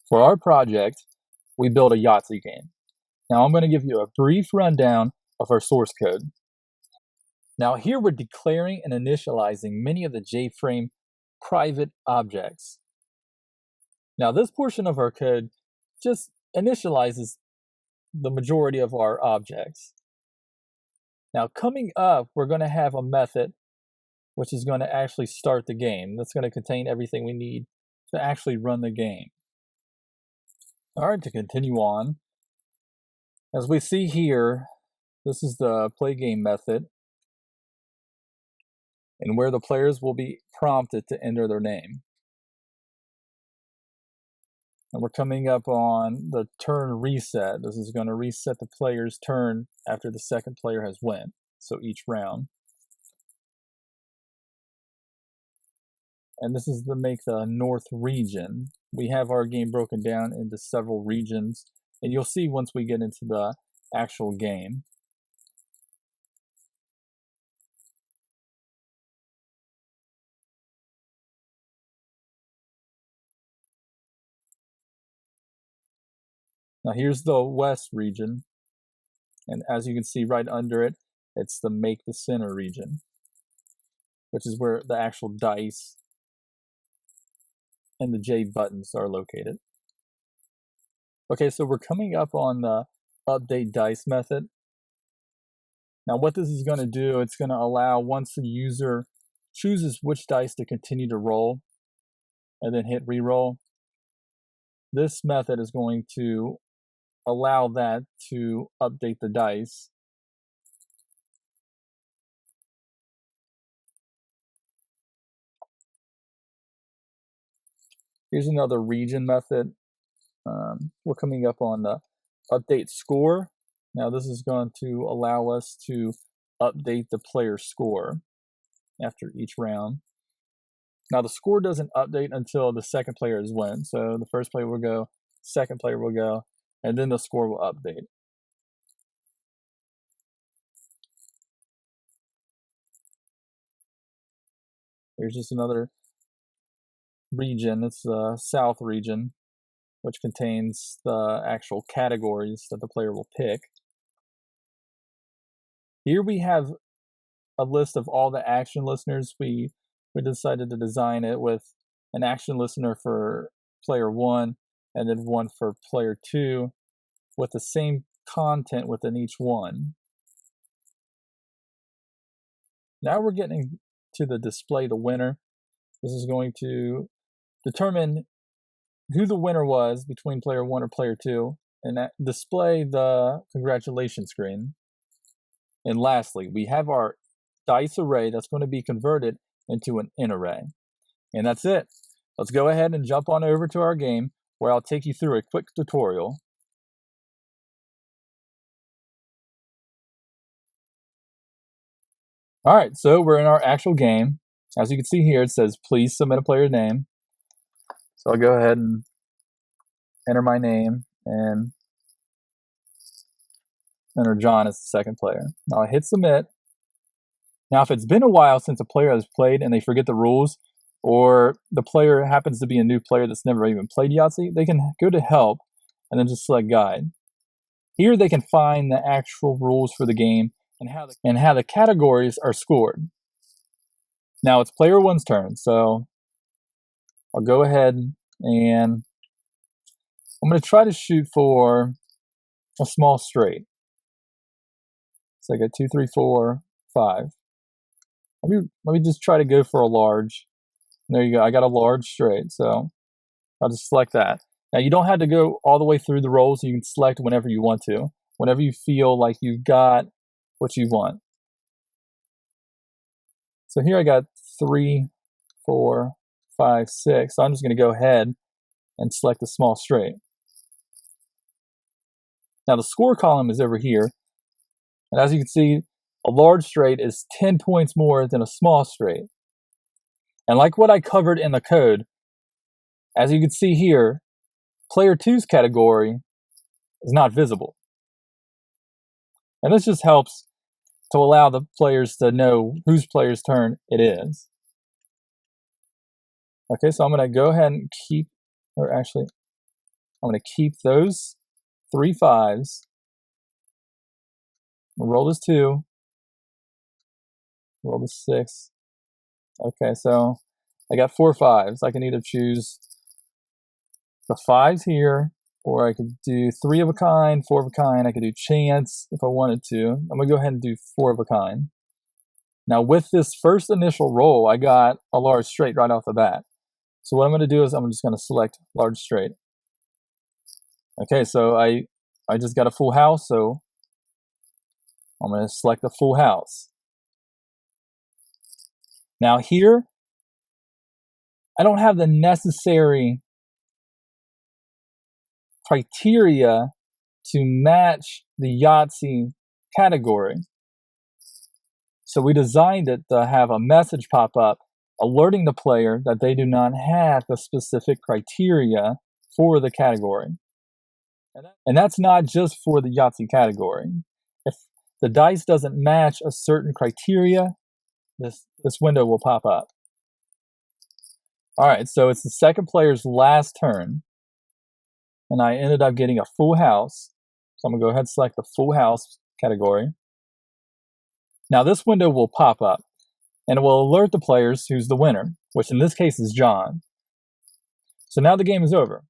For our project, we built a Yahtzee game. Now I'm going to give you a brief rundown of our source code. Now here we're declaring and initializing many of the JFrame private objects. Now this portion of our code just initializes the majority of our objects. Now coming up, we're going to have a method which is going to actually start the game. That's going to contain everything we need to actually run the game. All right, to continue on, as we see here, this is the play game method, and where the players will be prompted to enter their name. And we're coming up on the turn reset. This is going to reset the player's turn after the second player has went, so each round. And this is to make the north region. We have our game broken down into several regions, and you'll see once we get into the actual game. Now here's the west region, and as you can see right under it, it's the make the center region, which is where the actual dice and the J buttons are located. Okay, so we're coming up on the update dice method. Now what this is going to do, it's going to allow, once the user chooses which dice to continue to roll and then hit re-roll, this method is going to allow that to update the dice. Here's another region method. We're coming up on the update score. Now this is going to allow us to update the player score after each round. Now the score doesn't update until the second player has won. So the first player will go, second player will go, and then the score will update. Here's just another region. It's the south region, which contains the actual categories that the player will pick. Here we have a list of all the action listeners. We decided to design it with an action listener for player 1 and then one for player 2 with the same content within each one. Now we're getting to the display the winner. This is going to determine who the winner was between player 1 or player 2 and display the congratulations screen. And lastly, we have our dice array that's going to be converted into an int array. And that's it. Let's go ahead and jump on over to our game where I'll take you through a quick tutorial. All right, so we're in our actual game. As you can see here, it says, please submit a player name. So I'll go ahead and enter my name and enter John as the second player. Now I hit submit. Now if it's been a while since a player has played and they forget the rules, or the player happens to be a new player that's never even played Yahtzee, they can go to help and then just select guide. Here they can find the actual rules for the game and how the categories are scored. Now it's player 1's turn, so I'll go ahead and I'm going to try to shoot for a small straight. So I got 2, 3, 4, 5. Let me just try to go for a large. There you go. I got a large straight, so I'll just select that. Now you don't have to go all the way through the rolls. You can select whenever you want to, whenever you feel like you've got what you want. So here I got 3, 4, 5, 6. So I'm just going to go ahead and select a small straight. Now the score column is over here. And as you can see, a large straight is 10 points more than a small straight. And like what I covered in the code, as you can see here, player 2's category is not visible. And this just helps to allow the players to know whose player's turn it is. Okay, so I'm going to go ahead and I'm going to keep those 3 5s. Roll this 2. Roll this 6. Okay, so I got 4 5s. I can either choose the 5s here, or I could do 3 of a kind, 4 of a kind. I could do chance if I wanted to. I'm going to go ahead and do 4 of a kind. Now with this first initial roll, I got a large straight right off the bat. So what I'm going to do is I'm just going to select large straight. Okay, so I just got a full house, so I'm going to select the full house. Now here, I don't have the necessary criteria to match the Yahtzee category. So we designed it to have a message pop up alerting the player that they do not have the specific criteria for the category. And that's not just for the Yahtzee category. If the dice doesn't match a certain criteria, this window will pop up. All right, so it's the second player's last turn, and I ended up getting a full house. So I'm going to go ahead and select the full house category. Now this window will pop up, and it will alert the players who's the winner, which in this case is John. So now the game is over.